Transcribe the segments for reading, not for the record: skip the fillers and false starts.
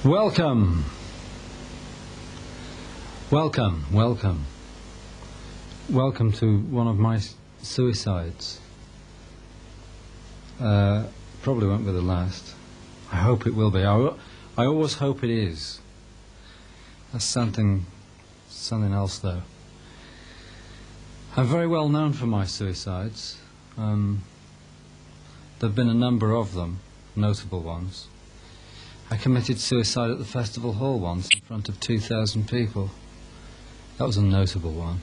Welcome. Welcome, welcome. Welcome to one of my suicides. Probably won't be the last. I hope it will be. I always hope it is. That's something else, though. I'm very well known for my suicides. There have been a number of them, notable ones. I committed suicide at the festival hall once in front of 2,000 people. That was a notable one.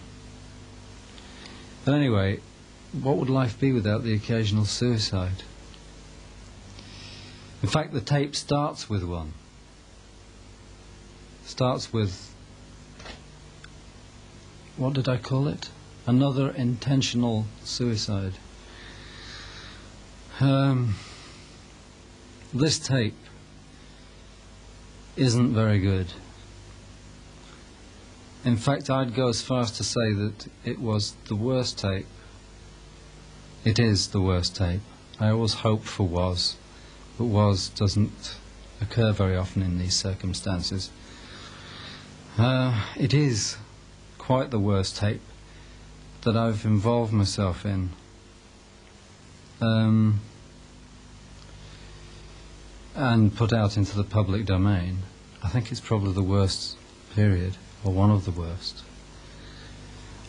But anyway, what would life be without the occasional suicide? In fact, the tape starts with one. Starts with, what did I call it? Another intentional suicide. This tape isn't very good. In fact, I'd go as far as to say that it was the worst tape. It is the worst tape. I always hope for was, but was doesn't occur very often in these circumstances. It is quite the worst tape that I've involved myself in. And put out into the public domain. I think it's probably the worst period, or one of the worst.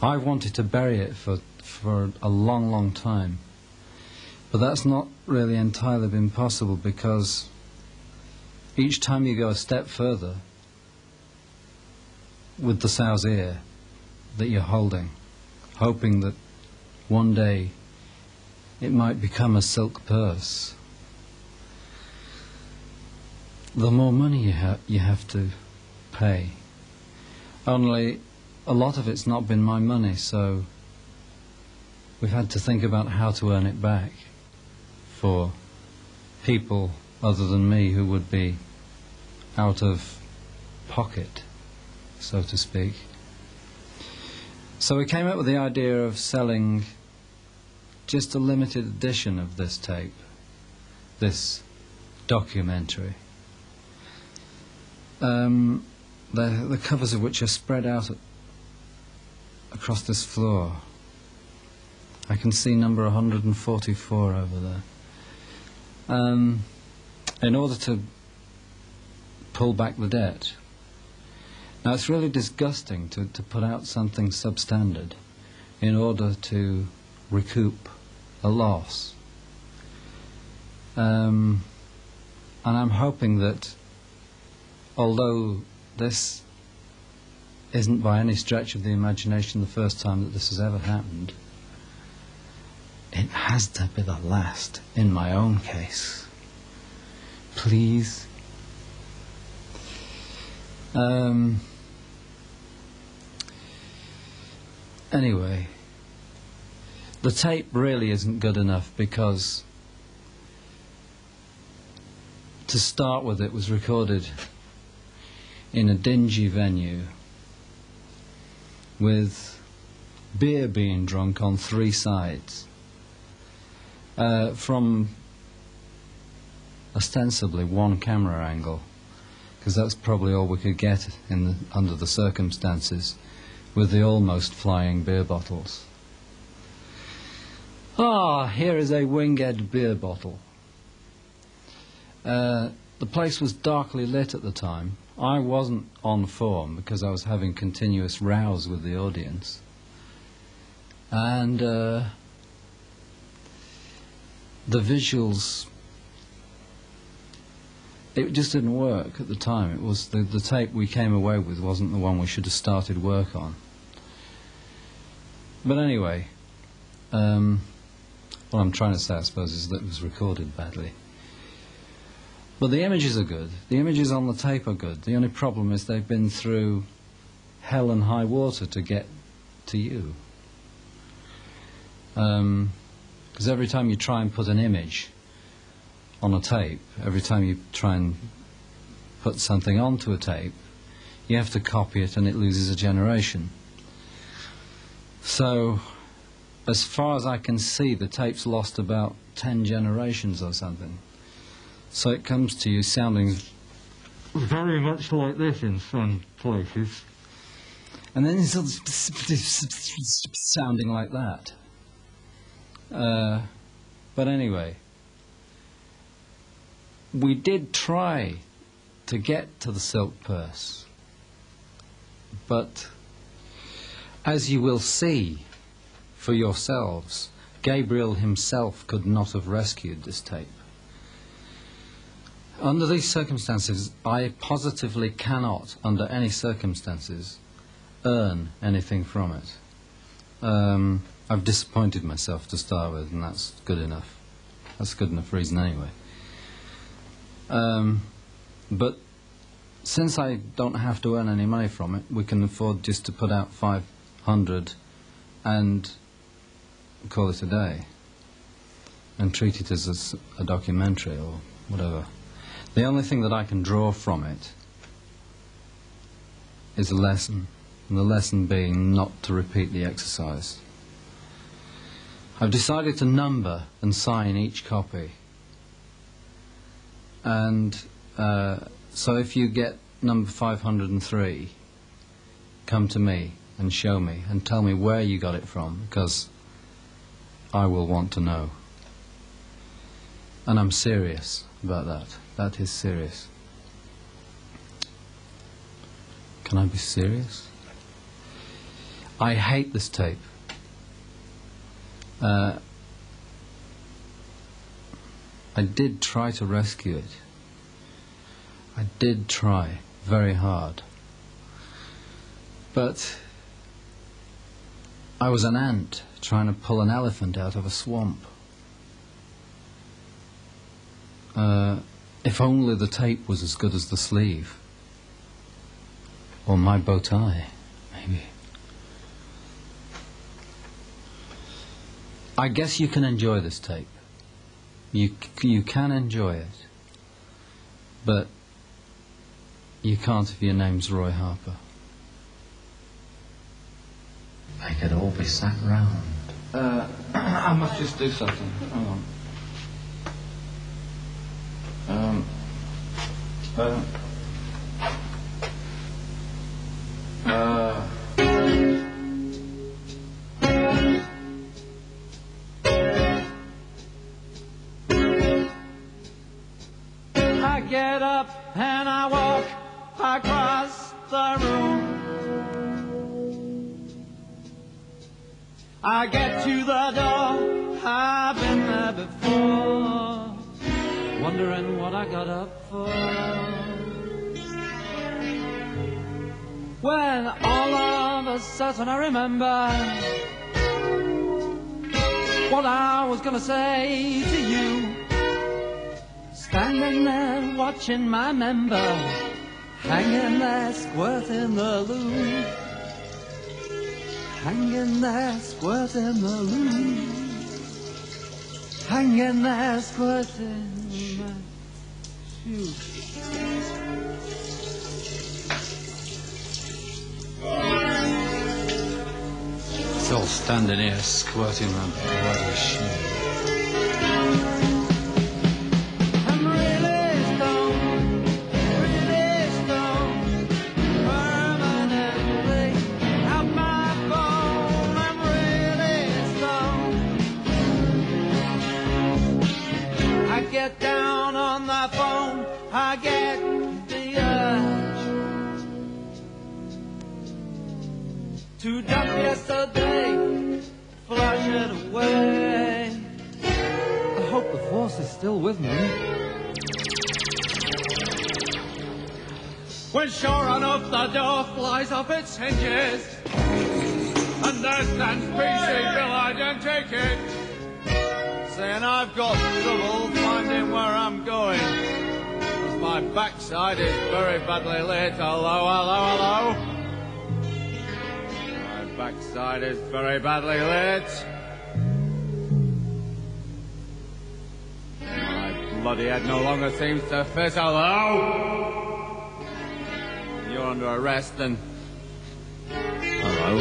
I wanted to bury it for a long, long time, but that's not really entirely been possible, because each time you go a step further with the sow's ear that you're holding, hoping that one day it might become a silk purse, the more money you have to pay. Only a lot of it's not been my money, so we've had to think about how to earn it back for people other than me who would be out of pocket, so to speak. So we came up with the idea of selling just a limited edition of this tape, this documentary. The covers of which are spread out across this floor. I can see number 144 over there. In order to pull back the debt. Now, it's really disgusting to put out something substandard in order to recoup a loss. And I'm hoping that, although this isn't by any stretch of the imagination the first time that this has ever happened, it has to be the last in my own case. Please. Anyway, the tape really isn't good enough because, to start with, it was recorded in a dingy venue with beer being drunk on three sides from ostensibly one camera angle, because that's probably all we could get under the circumstances, with the almost flying beer bottles. Here is a winged beer bottle. The place was darkly lit at the time. I wasn't on form because I was having continuous rows with the audience. And the visuals, it just didn't work at the time. It was the tape we came away with wasn't the one we should have started work on. But anyway, what I'm trying to say, I suppose, is that it was recorded badly. But the images are good. The images on the tape are good. The only problem is they've been through hell and high water to get to you. Because every time you try and put an image on a tape, every time you try and put something onto a tape, you have to copy it and it loses a generation. So, as far as I can see, the tape's lost about 10 generations or something. So it comes to you sounding very much like this in some places. And then it's sort of sounding like that. But anyway, we did try to get to the silk purse, but as you will see for yourselves, Gabriel himself could not have rescued this tape. Under these circumstances, I positively cannot, under any circumstances, earn anything from it. I've disappointed myself to start with, and that's good enough. That's a good enough reason anyway. But since I don't have to earn any money from it, we can afford just to put out 500 and call it a day, and treat it as a documentary or whatever. The only thing that I can draw from it is a lesson, and the lesson being not to repeat the exercise. I've decided to number and sign each copy, and so if you get number 503, come to me and show me and tell me where you got it from, because I will want to know. And I'm serious about that. That is serious. Can I be serious? I hate this tape. I did try to rescue it. I did try very hard. But I was an ant trying to pull an elephant out of a swamp. If only the tape was as good as the sleeve. Or my bow tie, maybe. I guess you can enjoy this tape. You can enjoy it. But you can't if your name's Roy Harper. They could all be sat round. I must just do something. Hang on. I get up and I walk across the room. I get to the door, I've been there before, wondering what I got up for. When all of a sudden I remember what I was gonna say to you. Standing there watching my member, hanging there squirting the loo. Hanging there squirting the loo. Hanging there squirting my shoe. Still standing here squirting my bloody shoe. Get down on the phone, I get the urge to dump yesterday, flush it away. I hope the force is still with me. When sure enough the door flies off its hinges, and there stands PC Bill, I don't take it, saying I've got trouble finding where I'm going, 'cause my backside is very badly lit. Hello, hello, hello. My backside is very badly lit. My bloody head no longer seems to fit. Hello. You're under arrest and... Hello.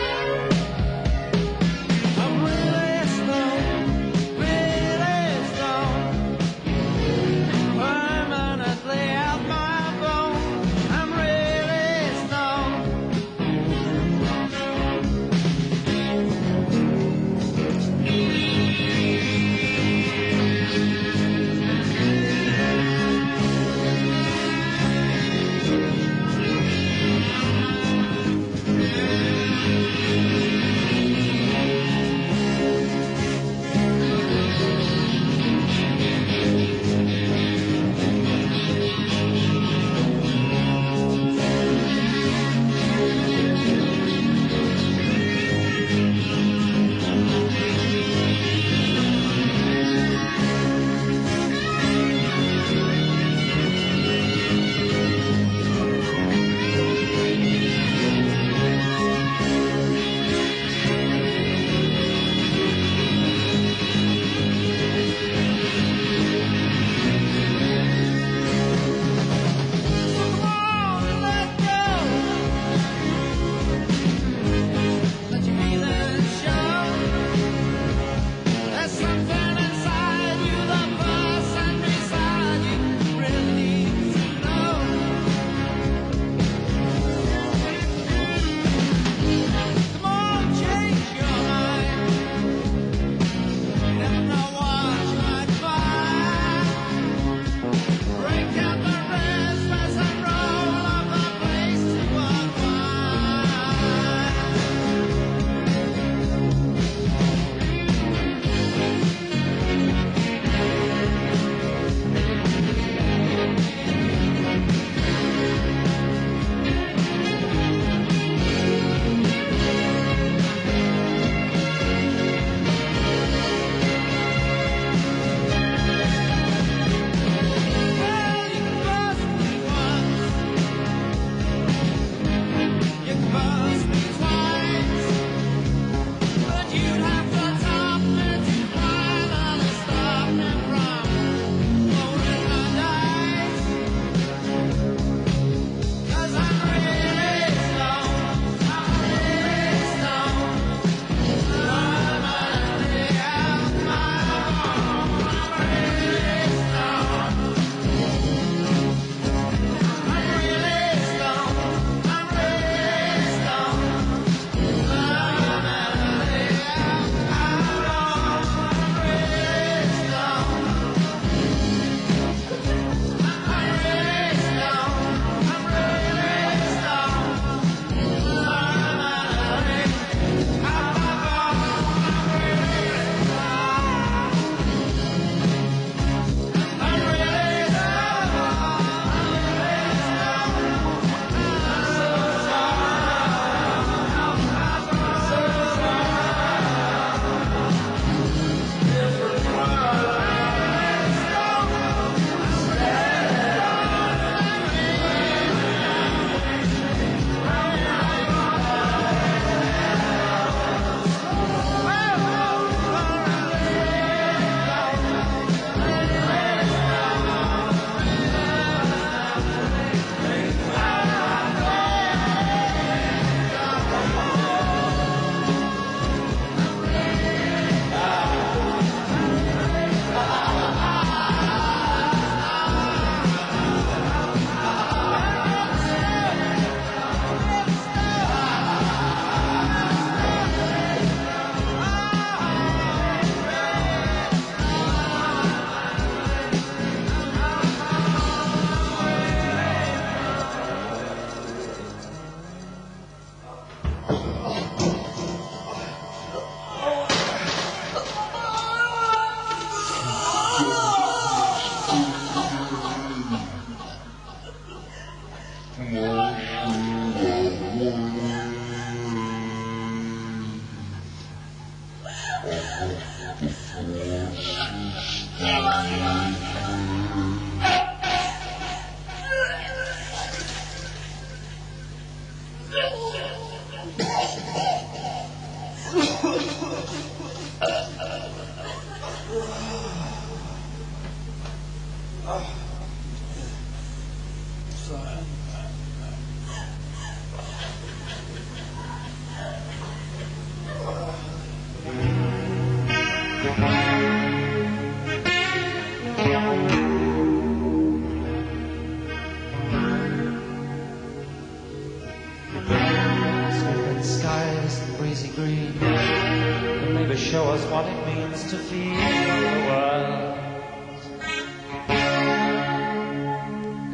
Show us what it means to feel the world.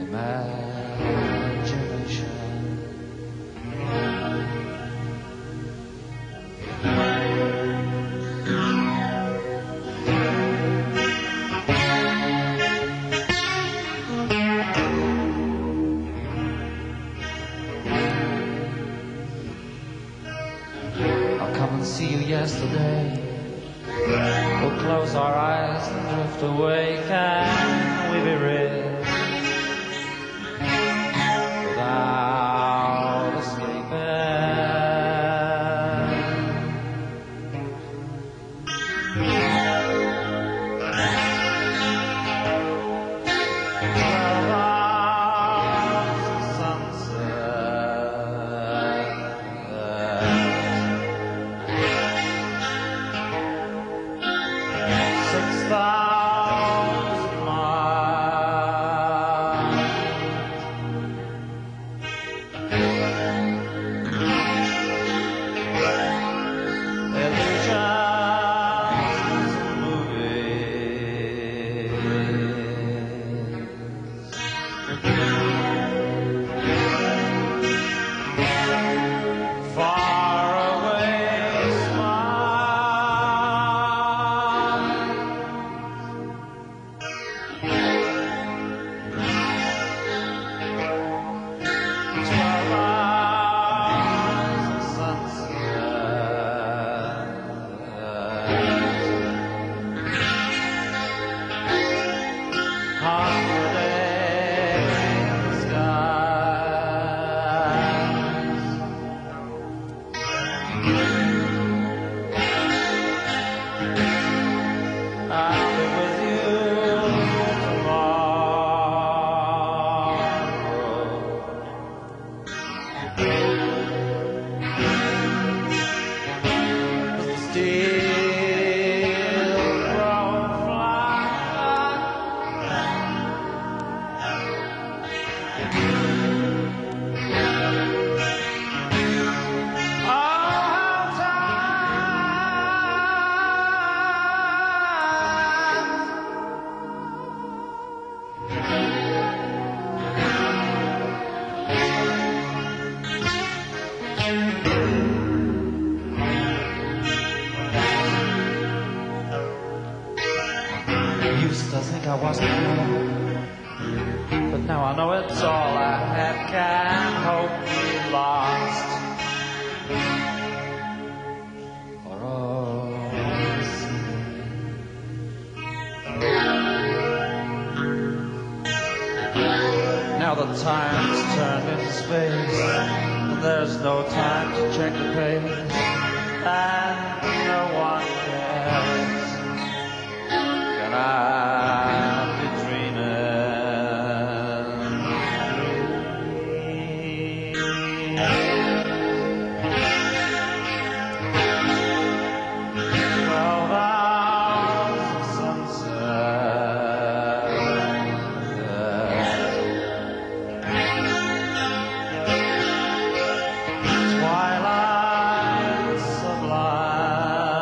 Imagination. I'll come and see you yesterday. We'll close our eyes and drift away. Can we be real without escaping? I think I wasn't wrong, but now I know it's all I had. Can't hope we lost for all to see. Now the time's turned into space, and there's no time to check the pace, and no one cares. Can I be dreaming? 12 hours of sunset, twilight sublime.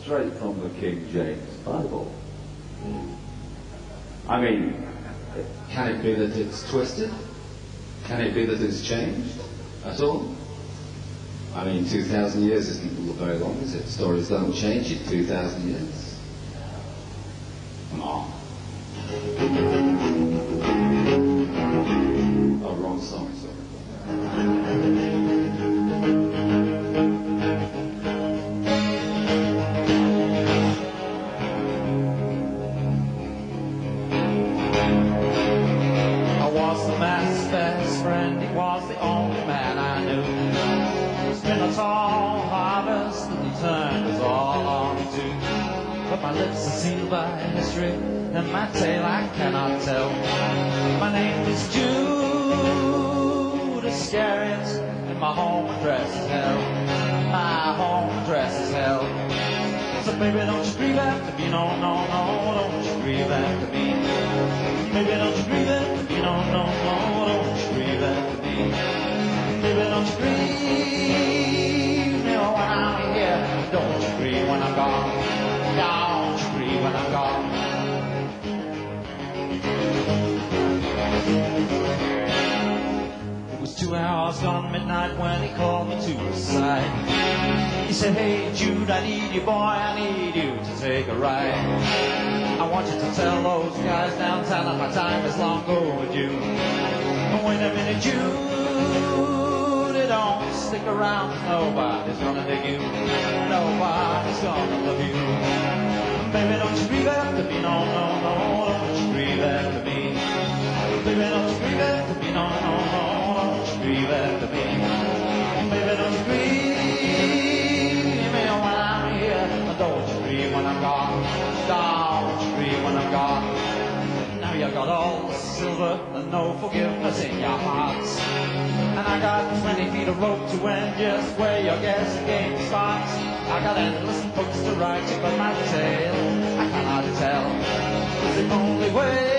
straight from the King James Bible. I mean, can it be that it's twisted? Can it be that it's changed at all? I mean, 2,000 years isn't very long, is it? Stories don't change in 2,000 years. Come on. Oh, wrong song, sorry. I was the man's best friend, he was the only man I knew. It's been a tall harvest and the turn is all on to. But my lips are sealed by history, and my tale I cannot tell. My name is Jude Iscariot, and my home address is hell. My home address is hell. So baby, don't you grieve after me, no, no, no, don't you grieve after me. Baby, don't you grieve after me, no, no, no, don't you grieve after me. Baby, don't you grieve me when I'm here. Don't you grieve when I'm gone. Don't you grieve when I'm gone. It was 2 hours gone midnight when he called me to his side. He said, hey Jude, I need you, boy, I need you to take a ride. I want you to tell those guys downtown that my time is long overdue. But wait a minute, Jude, don't stick around, nobody's gonna dig you. Nobody's gonna love you. Baby, don't you grieve after me, no, no, no, don't you grieve after me. Baby, don't you grieve after me, no, no, no, don't you grieve after me. Baby, don't you grieve me when I'm here. Don't you grieve when I'm gone. Don't you grieve when I'm gone. Now you got all the silver and no forgiveness in your hearts. And I got 20 feet of rope to end just where your guessing game starts. I got endless books to write you, but my tale I cannot tell. It's the only way.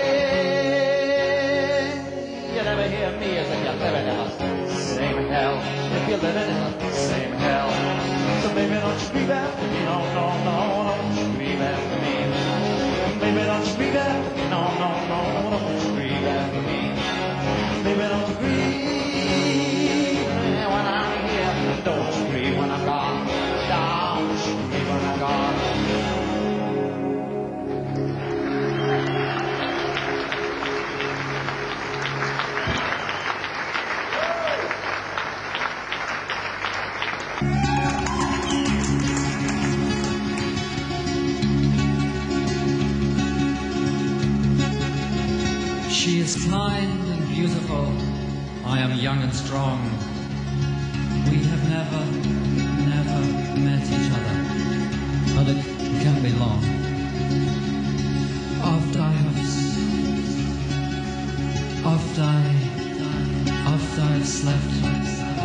You never hear me as if you're living in the same hell. If you're living in the same hell. So baby, don't you grieve after me, no, no, no, don't you grieve after me. Baby, don't you grieve after me, no, no, no, don't you grieve after me. Baby, don't you grieve when I'm here. Don't you grieve when I'm gone. Don't you grieve when I'm gone. She is kind and beautiful, I am young and strong. We have never met each other, but it can't be long. After I've slept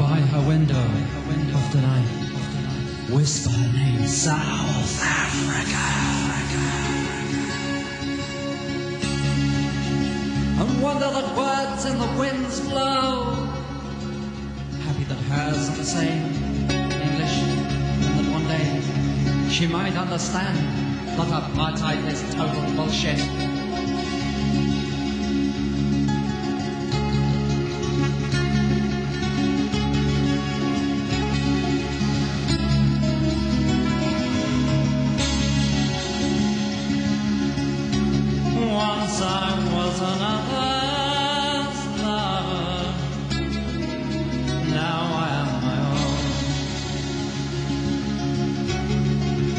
by her window, often I whisper her name, South Africa. And wonder that words in the winds blow, happy that hers are the same English, and that one day she might understand that apartheid is total bullshit. Once I was another's lover, now I am my own.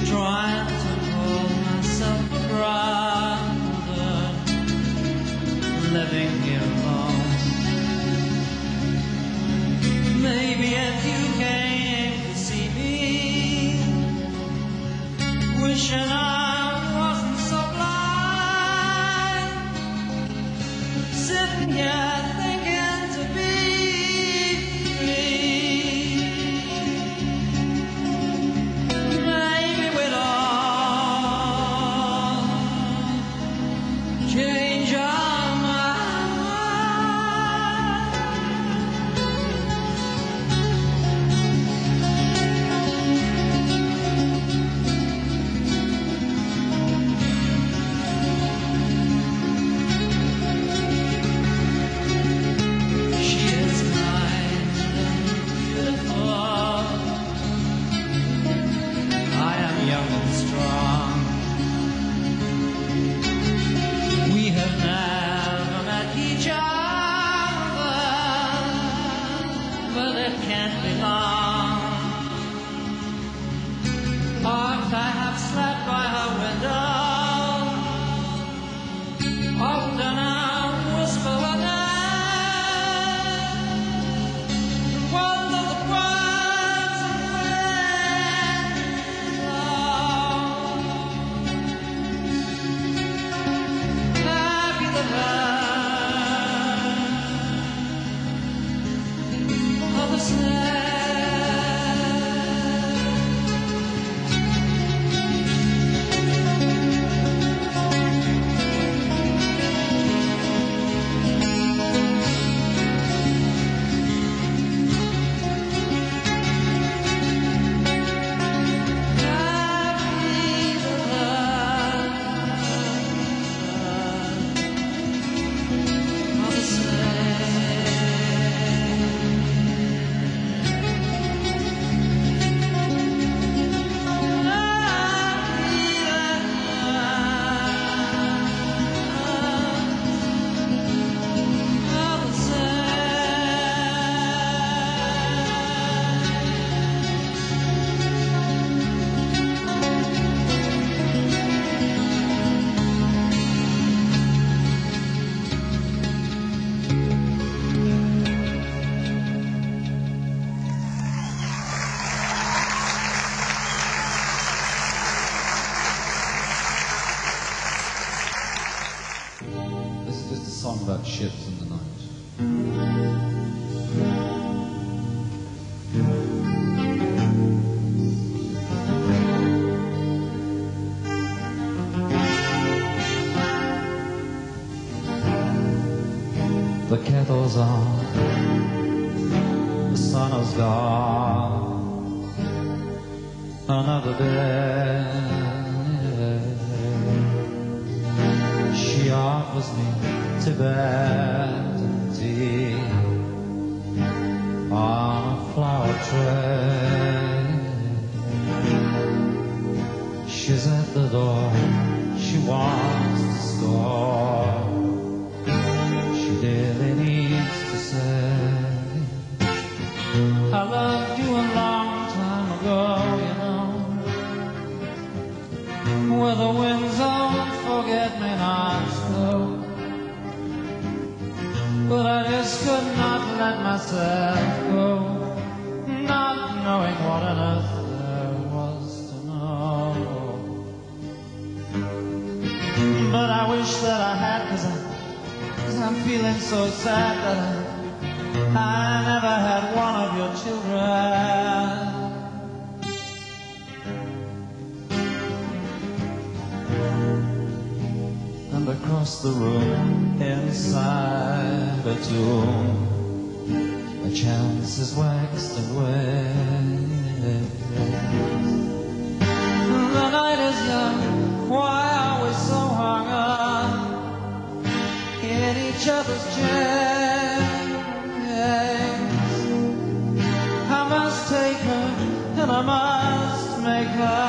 Trying to hold myself grounded, living here alone. Maybe if you came to see me, wishing I wasn't so blind. song about ships in the night. The kettle's on, the sun is gone, another day. She offers me Tibetan tea on a flower tray. She's at the door, she wants to score. She daily needs to say, I loved you a long time ago, you know, where the winds don't forget me not so. But I just could not let myself go, not knowing what on earth there was to know. But I wish that I had, 'cause I'm feeling so sad that I never had one of your children. And across the room, inside a tomb, a chance is waxed and waxed. The night is young, why are we so hung up in each other's chains? I must take her and I must make her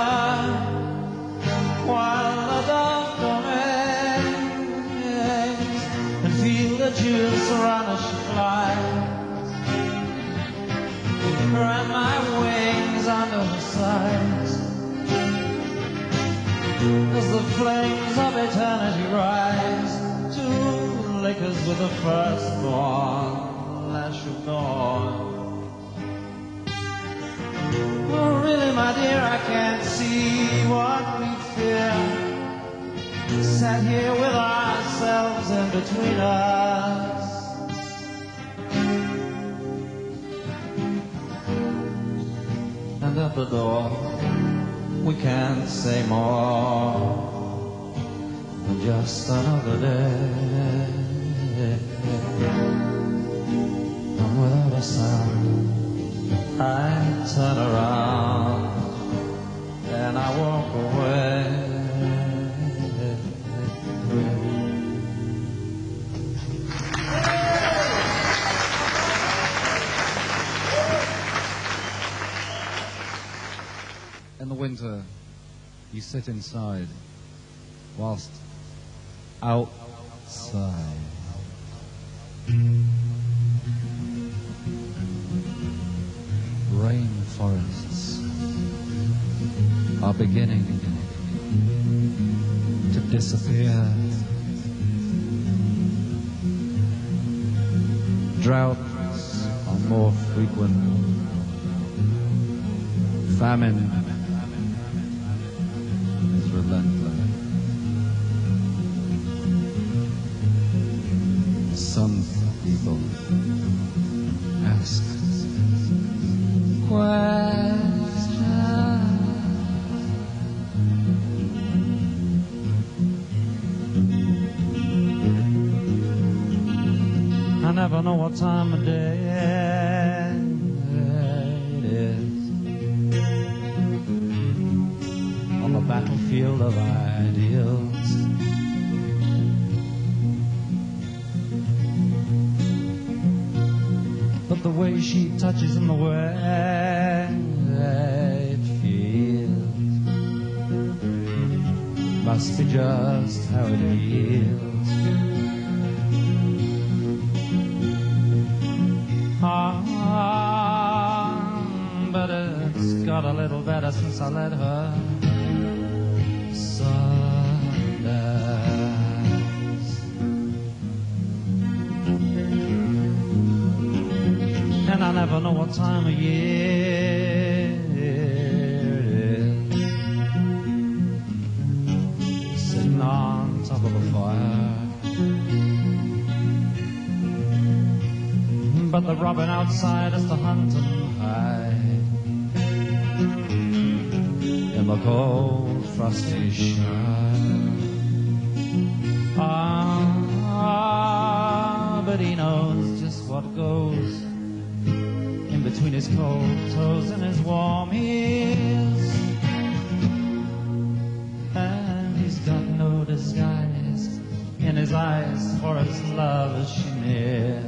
while the doctor remains, and feel the jewels run as she flies, and my wings under her sides, as the flames of eternity rise. Liquors with the firstborn lash of dawn. Oh, really, my dear, I can't see what we fear. Sat here with ourselves in between us. And at the door, we can't say more than just another day. And without a sound, I turn around and I walk away. In the winter, you sit inside, whilst outside rainforests are beginning to disappear. Droughts are more frequent. Famine is relentless. Some people ask questions. I never know what time of day it is on the battlefield of ideals. But the way she touches and the way it feels must be just how it feels. But it's got a little better since I let her Sundays. And I never know what time of year it is, sitting on top of a fire, but the robin outside is to hunt and hide in the cold, frosty shine. But he knows just what goes in between his cold toes and his warm ears. And he's got no disguise in his eyes, for his love as she nears.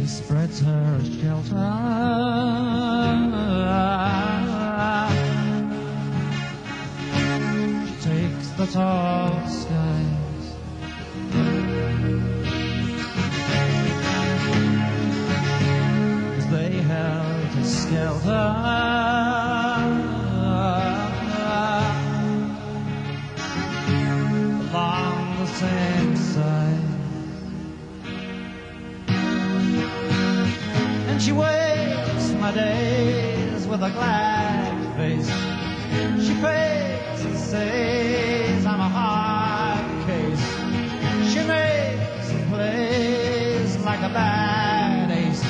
Spreads her a shelter. She takes the tall skies. As they held a skelter along the same side. And she wastes my days with a glad face. She fakes and says I'm a hard case. She makes and plays like a bad ace,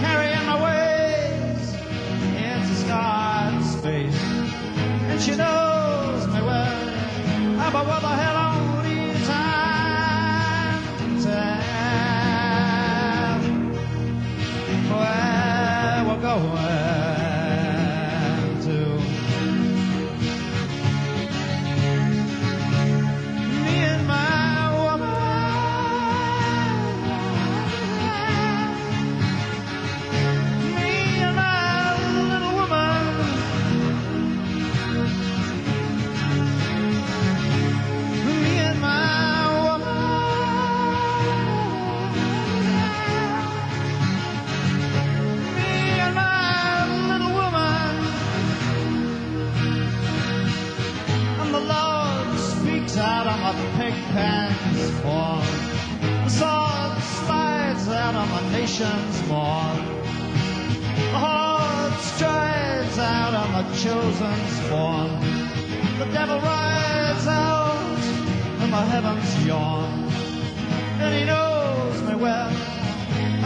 carrying my ways into scarred space. And she knows me well, but what the hell only time can tell where we're going to. Me and my woman, me and my little woman, me and my out on my pig pens form. The sword slides out on my nation's morn. The horde strides out on the chosen spawn. The devil rides out and the heavens yawn. And he knows me well,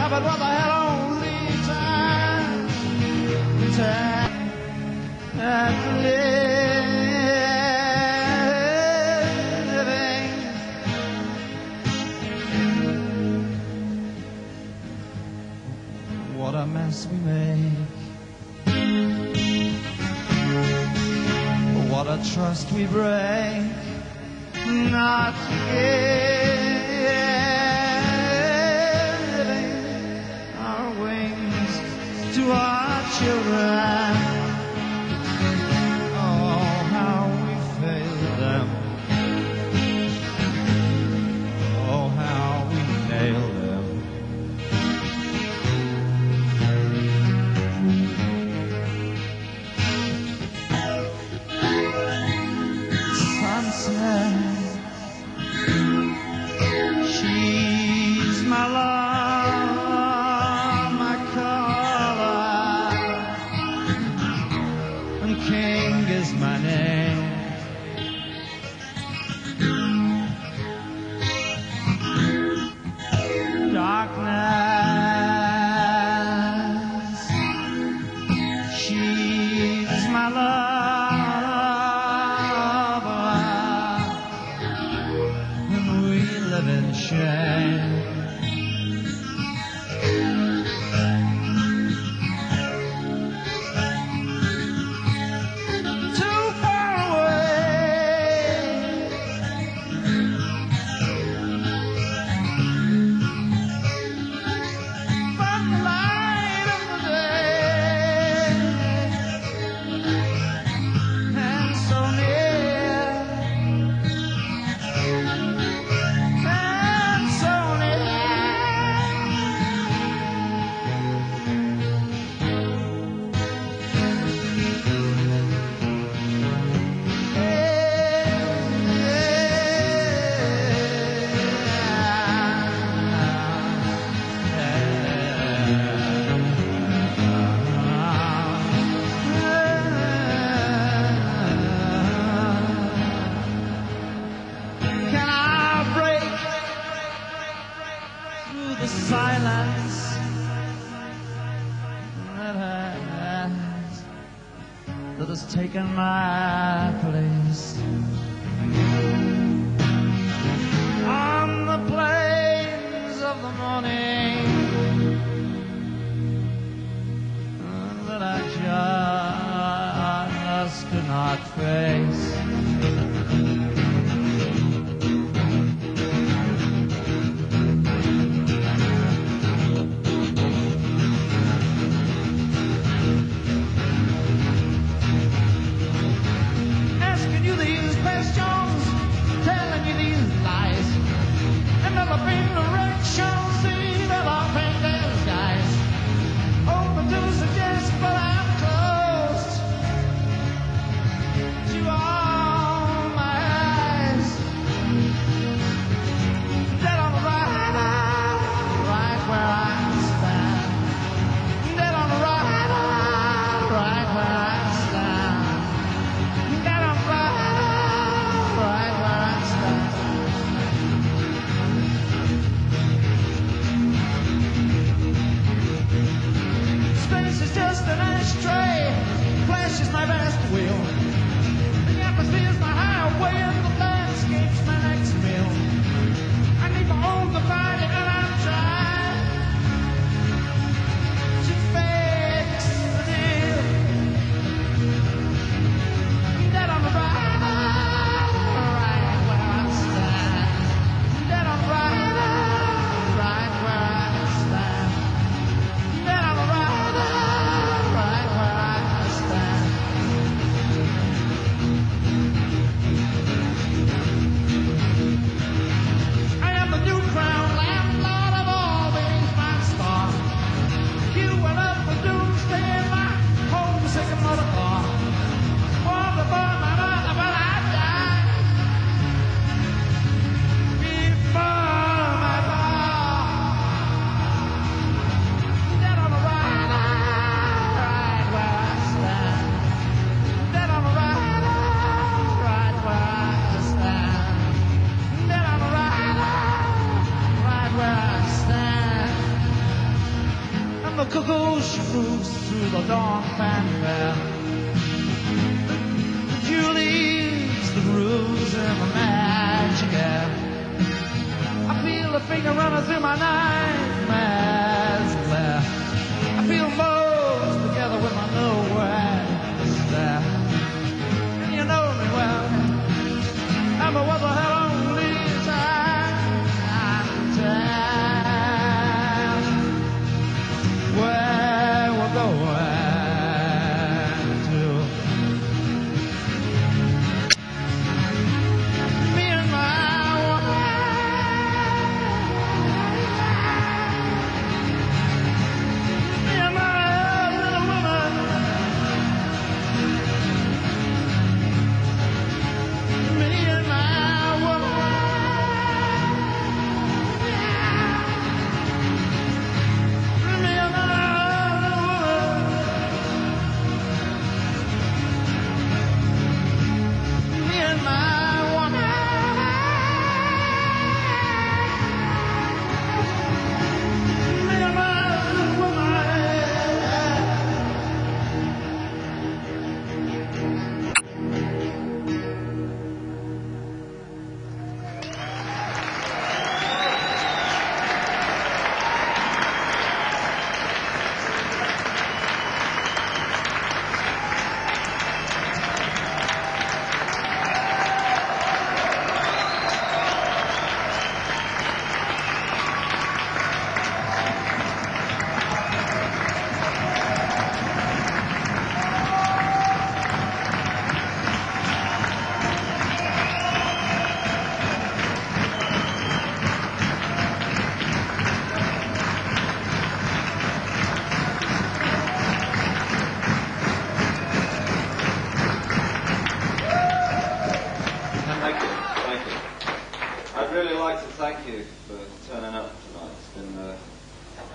but what the hell only time and what a mess we make, what a trust we break, not giving our wings to our children. Oh, how we failed them. Oh, how we nailed them. She's my love, my color, and King is my name. Darkness, she's my love. Shame. through the silence that has taken my place on the plains of the morning that I just could not face.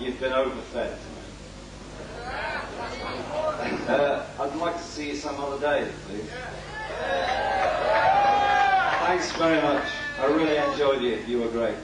You've been overfed tonight. I'd like to see you some other day, please. Thanks very much. I really enjoyed you. You were great.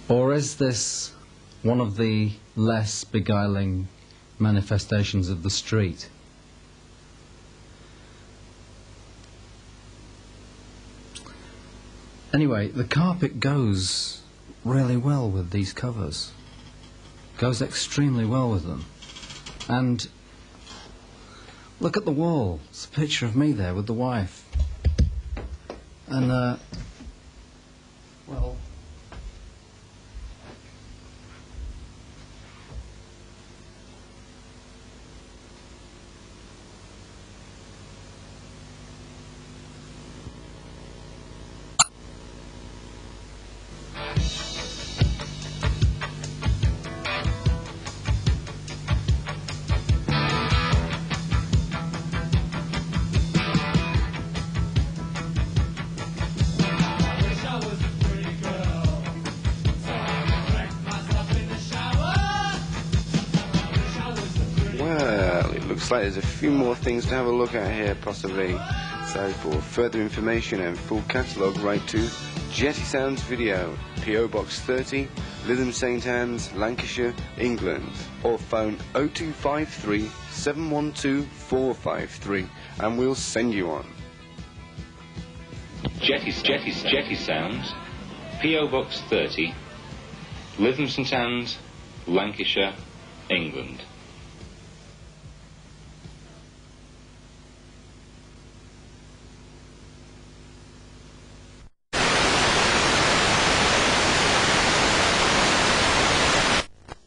Or is this one of the less beguiling manifestations of the street? Anyway, the carpet goes really well with these covers. Goes extremely well with them. And look at the wall. It's a picture of me there with the wife. And, well... Looks like there's a few more things to have a look at here, possibly. So for further information and full catalogue, write to Jetty Sounds Video, P.O. Box 30, Lytham St Anne's, Lancashire, England, or phone 0253 712 453 and we'll send you on. Jetty Sounds, P.O. Box 30, Lytham St Anne's, Lancashire, England.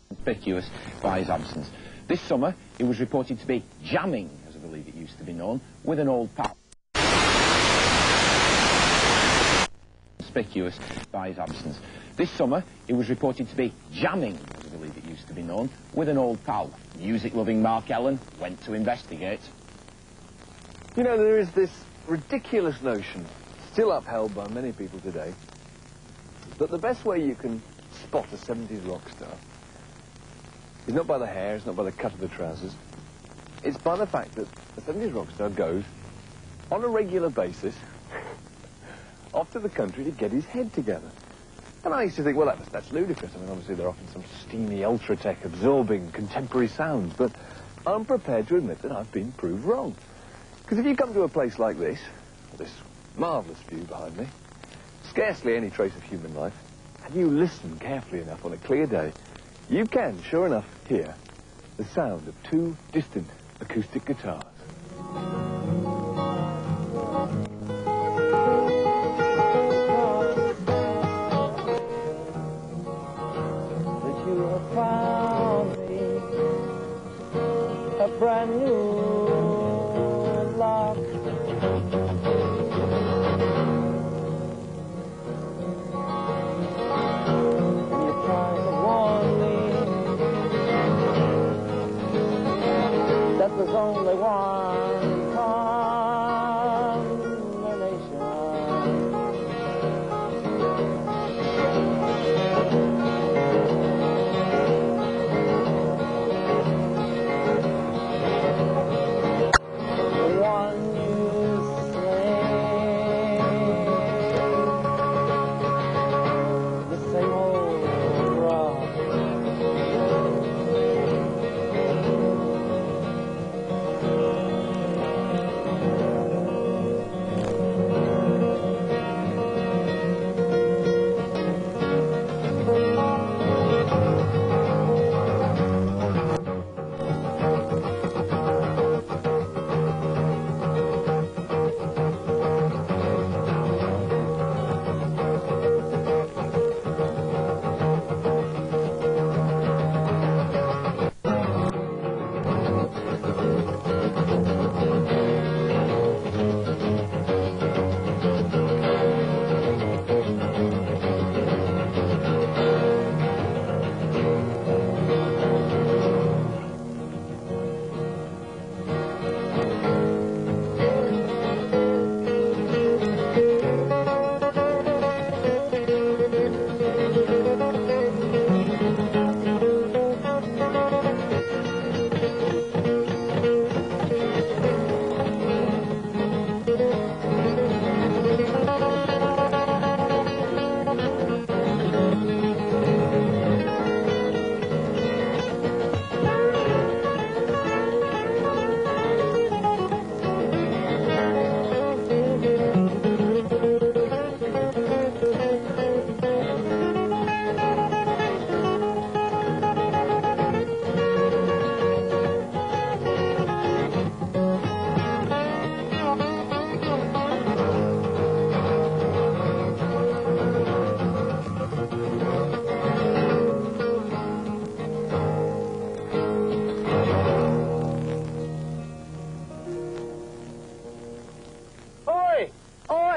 Conspicuous by his absence. This summer, he was reported to be jamming, as I believe it used to be known, with an old pal. Conspicuous by his absence. This summer, he was reported to be jamming, as I believe it used to be known, with an old pal. Music-loving Mark Ellen went to investigate. You know, there is this ridiculous notion, still upheld by many people today, that the best way you can spot a 70s rock star is not by the hair, it's not by the cut of the trousers. It's by the fact that the 70s rock star goes, on a regular basis, off to the country to get his head together. And I used to think, well, that's ludicrous. I mean, obviously they're often some steamy, ultra-tech, absorbing, contemporary sounds, but I'm prepared to admit that I've been proved wrong. Because if you come to a place like this marvellous view behind me, scarcely any trace of human life, and you listen carefully enough on a clear day, you can, sure enough, hear the sound of two distant acoustic guitars. That you have found me a brand new love. There's only one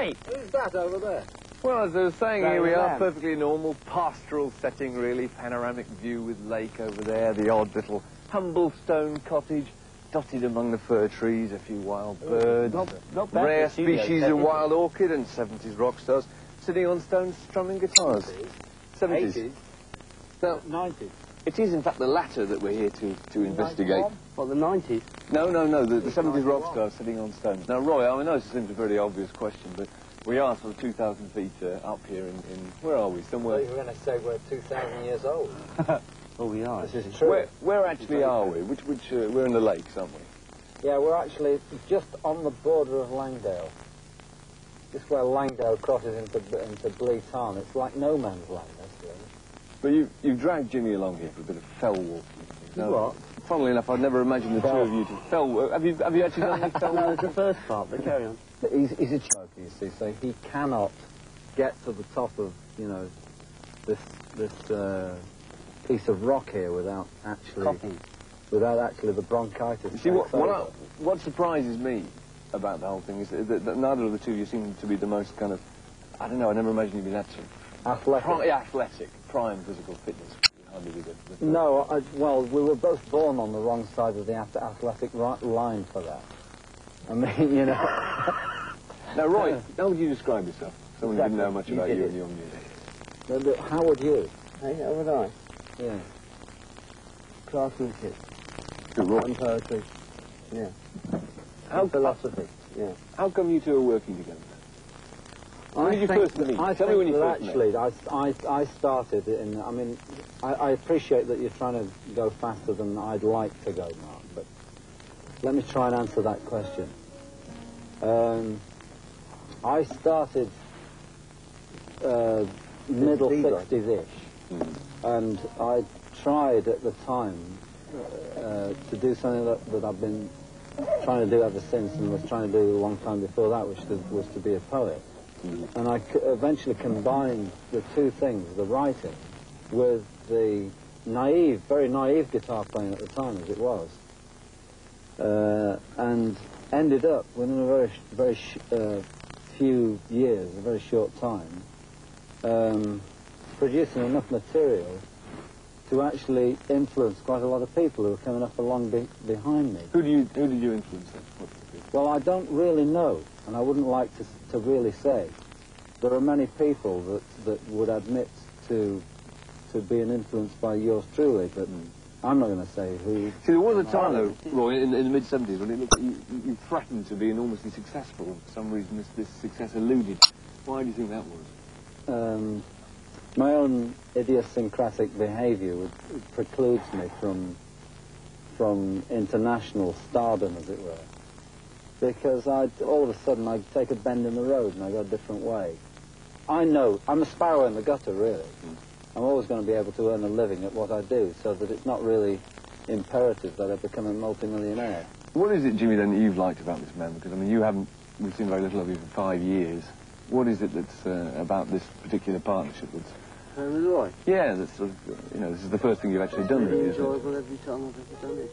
Roy! Who's that over there? Well, as I was saying, here we are, perfectly normal, pastoral setting, really. Panoramic view with lake over there, the odd little humble stone cottage, dotted among the fir trees, a few wild birds, not bad rare for studio species setting. of wild orchid, and 70s rock stars sitting on stones strumming guitars. 70s. 80s? No, 90s. it is, in fact, the latter that we're here to investigate. What, the 90s? No, the 70s rock stars sitting on stones. Now, Roy, I know this seems a very obvious question, but we are sort of 2,000 feet up here in where are we? Somewhere... You were going to say we're 2,000 years old. Oh, we are. This is true. Where actually are we? We're in the lakes, aren't we? Yeah, we're actually just on the border of Langdale. Just where Langdale crosses into Blee Tarn. It's like no man's land, actually. But you've dragged Jimmy along here for a bit of fell walking. What? Funnily enough, I'd never imagined the two of you to fell. Have you actually done any fell No, walking? it's the first part, but carry on. But he's a smoker, you see, so he cannot get to the top of, you know, this piece of rock here without actually the bronchitis. You see, what surprises me about the whole thing is that neither of the two of you seem to be the most kind of, I don't know, I never imagined you'd be that sort of... Athletic. Prime physical fitness. Hardly be the No, well, we were both born on the wrong side of the athletic line for that. I mean, you know... Now, Roy, how would you describe yourself? Someone who didn't know much about you and your music. How would you? Hey, how would I? Yeah. Craftsmanship. Good, Roy. And poetry. Yeah. How philosophy. Yeah. How come you two are working together? When did you first meet? I Tell me when you think first actually, met. I started in. I mean, I appreciate that you're trying to go faster than I'd like to go, Mark. But let me try and answer that question. I started middle 60s-ish, and I tried at the time to do something that I've been trying to do ever since, and was trying to do a long time before that, which was to be a poet. And I eventually combined the two things, the writing, with the very naive guitar playing at the time, as it was, and ended up, within a very few years, a very short time, producing enough material to actually influence quite a lot of people who were coming up along behind me. Who did you influence then? Well, I don't really know, and I wouldn't like to really say. There are many people that would admit to being influenced by yours truly, but I'm not going to say who. See, there was a time, though, Roy, in the mid-70s, when it looked like you threatened to be enormously successful. For some reason, this success eluded. Why do you think that was? My own idiosyncratic behaviour precludes me from international stardom, as it were. Because all of a sudden I'd take a bend in the road and I go a different way. I know, I'm a sparrow in the gutter, really. I'm always going to be able to earn a living at what I do, so that it's not really imperative that I become a multi-millionaire. What is it, Jimmy, then, that you've liked about this man? Because, I mean, we've seen very little of you for 5 years. What is it that's about this particular partnership that's... With Roy? Yeah, that's sort of, you know, this is the first thing you've actually done, really, isn't it? Enjoyable every time I've ever done it.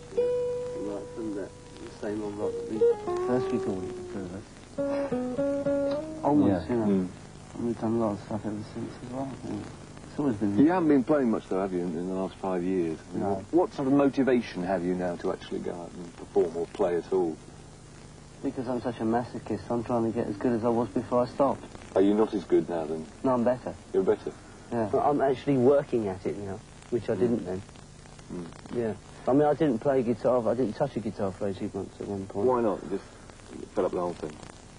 Right from the same old rock that we first recorded first. Almost, you know. And we've done a lot of stuff ever since as well. Yeah. It's always been... You haven't been playing much, though, have you, in the last 5 years? I mean, No. What sort of motivation have you now to actually go out and perform or play at all? Because I'm such a masochist, I'm trying to get as good as I was before I stopped. Are you not as good now, then? No, I'm better. You're better? Yeah. But I'm actually working at it now, which I didn't then. Yeah. I mean, I didn't play guitar, I didn't touch a guitar for 18 months at one point. Why not? You just fell up the whole thing?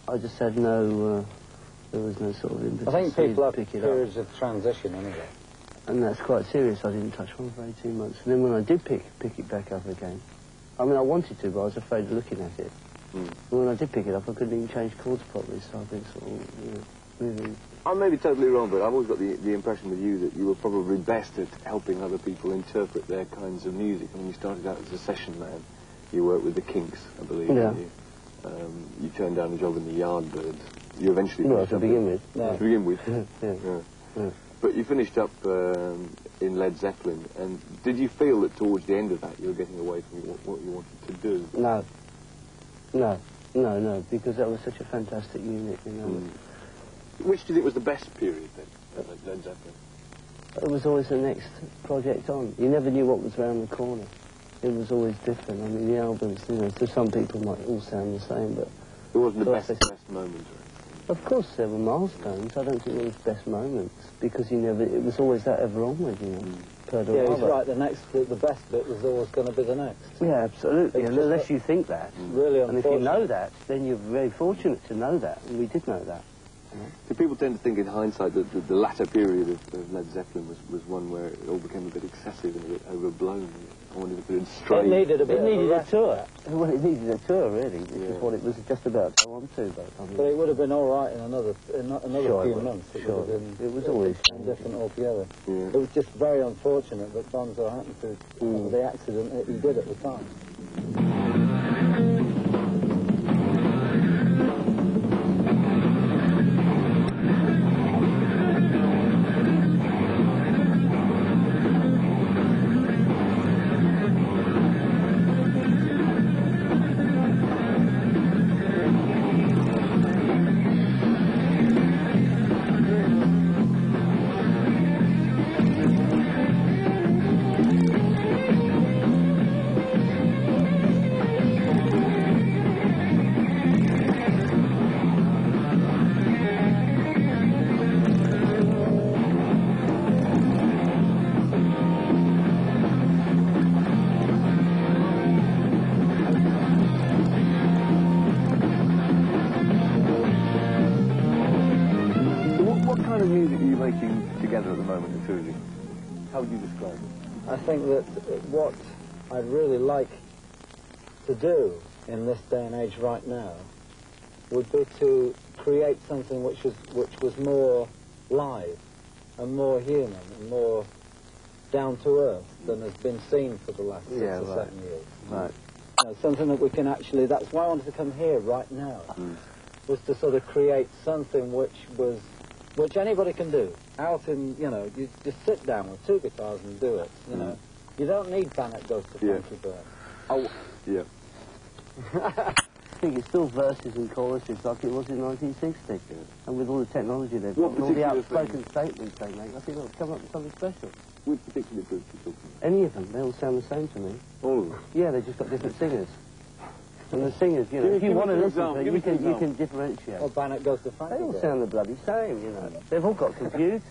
I just had no, there was no sort of impetus. I think people have pick it periods of transition anyway. And that's quite serious. I didn't touch one for 18 months. And then when I did pick it back up again, I mean, I wanted to, but I was afraid of looking at it. And when I did pick it up, I couldn't even change chords properly, so I've been sort of, you know, moving. I may be totally wrong, but I've always got the impression with you that you were probably best at helping other people interpret their kinds of music. I mean, you started out as a session man. You worked with the Kinks, I believe. Yeah. You turned down a job in the Yardbirds. You eventually... No, to begin with. To begin with. Yeah. But you finished up in Led Zeppelin, and did you feel that towards the end of that you were getting away from what you wanted to do? No, because that was such a fantastic unit, you know. Which do you think was the best period then, of Led Zeppelin? It was always the next project on. You never knew what was around the corner. It was always different. I mean, the albums, you know, to some people might all sound the same, but... It wasn't the best moment, or anything? Of course, there were milestones. I don't think it was best moments, because it was always that ever onward, you know. Yeah, he's right. The best bit was always going to be the next. Yeah, absolutely. And unless you think that. Really unfortunate. And if you know that, then you're very fortunate to know that, and we did know that. So people tend to think in hindsight that the latter period of Led Zeppelin was one where it all became a bit excessive and a bit overblown. I wondered if it had strayed. It needed a tour. Well, it needed a tour, really, which is what it was just about to go on to. But it would have been all right in another few months. It was always different altogether. Yeah. It was just very unfortunate that Bonzo happened to the accident that he did at the time. Together at the moment, the two of you. How would you describe it? I think that what I'd really like to do in this day and age right now would be to create something which was more live and more human and more down to earth than has been seen for the last 6 or 7 years. Right. You know, something that we can actually. That's why I wanted to come here right now. Was to sort of create something which anybody can do. Out in, you know, you just sit down with 2 guitars and do it, you know. You don't need Bannock Goes to Frankie Bird. Oh, yeah. I think it's still verses and choruses like it was in 1960. Yeah. And with all the technology they've got, and all the outspoken statements they make, I think they'll come up with something special. Which particular groups are you talking about? Any of them. They all sound the same to me. All of them? Yeah, they've just got different singers. And the singers, you know, if you want to listen to them, you can differentiate. Or Bannock Goes to Frankie They all Bird. sound the bloody same, you know. They've all got computers.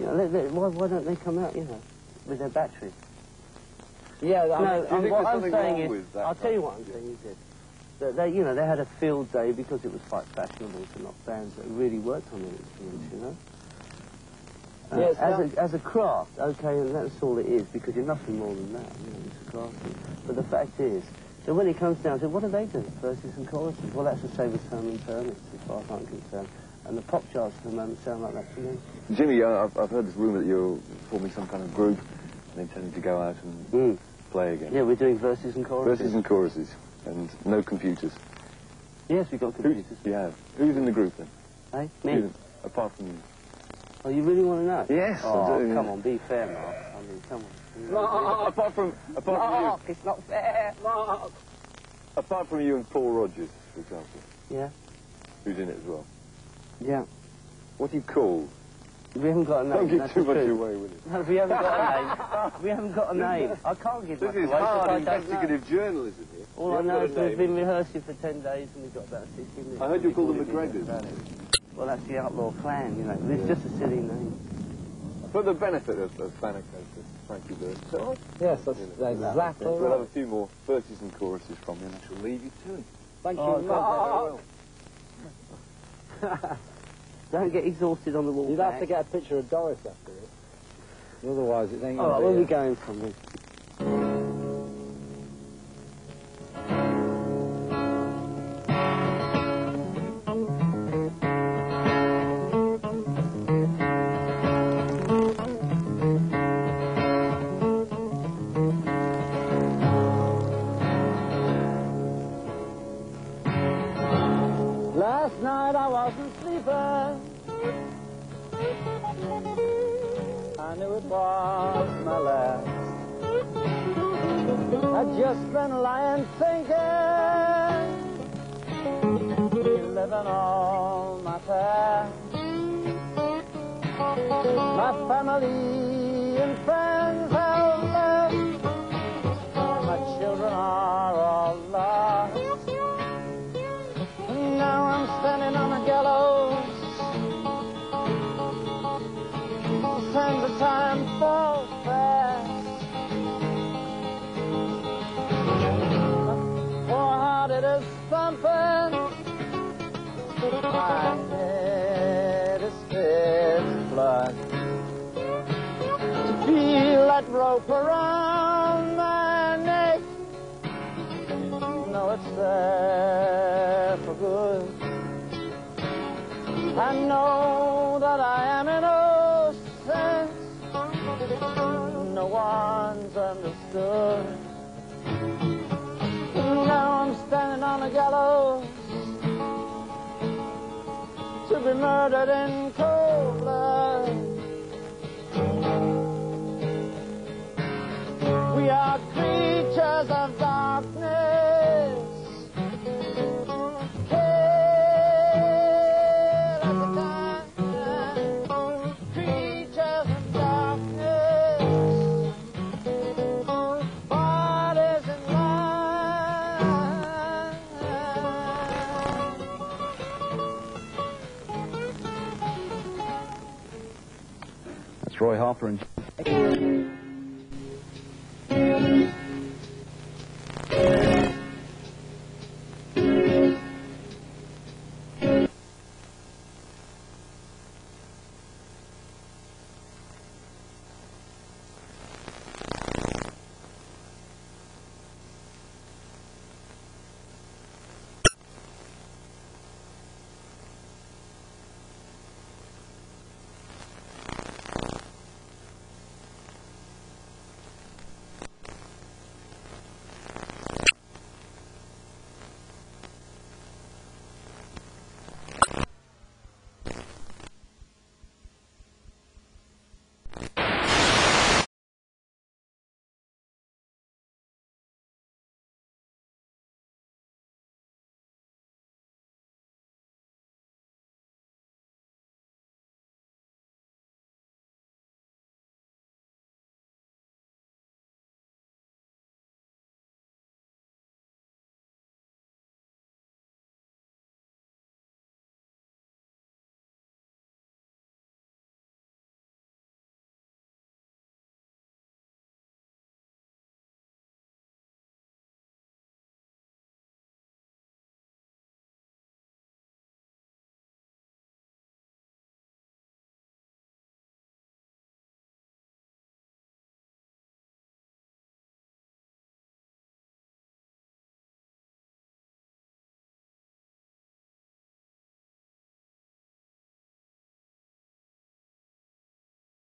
You know, why don't they come out, you know, with their batteries? Yeah, what I'm saying is, I'll tell you what I'm saying is this. That they, you know, they had a field day because it was quite fashionable to knock bands that really worked on their instruments, you know. Yes, as a craft, okay, and that's all it is, because you're nothing more than that, you know, it's a craft. But the fact is, so when it comes down to it, what do they do? Verses and choruses? Well, that's the same as Herman Permits, as far as I'm concerned. And the pop charts at the moment sound like that to me. Jimmy, I've heard this rumour that you're forming some kind of group and intending to go out and play again. Yeah, we're doing verses and choruses. Verses and choruses, and no computers. Yes, we've got computers. Who's in the group then? Hey, me. Apart from you. Oh, you really want to know? Yes, oh, I do. Come on, be fair, Mark. I mean, come on. No, apart from Mark, you. It's not fair. Mark. Apart from you and Paul Rogers, for example. Yeah. Who's in it as well? Yeah. What are you called? We haven't got a name. Don't give too much away with it. No, we haven't got a name. We haven't got a name. I can't give much away. This is hard investigative journalism here. All I know is we've been rehearsing for 10 days and we've got about 60 minutes. I heard you called them McGregors. Well, that's the outlaw clan, you know. It's just a silly name. For the benefit of Bannock Goes to Frankie Bird. So, yes, that's exactly right. We'll have a few more verses and choruses from you, and I shall leave you to it. Thank you, Mark. Don't get exhausted on the wall. You'd have to get a picture of Doris after it. Otherwise, it ain't going to be... All right, where are we going from this? Last night I wasn't sleeping. I knew it was my last. I'd just been lying thinking, living all my warfare. My family and friends have left. My children are all lost. And now I'm standing on a gallows. The sands of time fall fast. My poor heart, it is thumping. My head is filled with blood. To feel that rope around my neck, no, it's there for good. I know that I am innocent. No one's understood. Now I'm standing on a gallows to be murdered in cold blood. We are creatures of darkness, kill at the time, creatures of darkness, bodies in line. That's Roy Harper and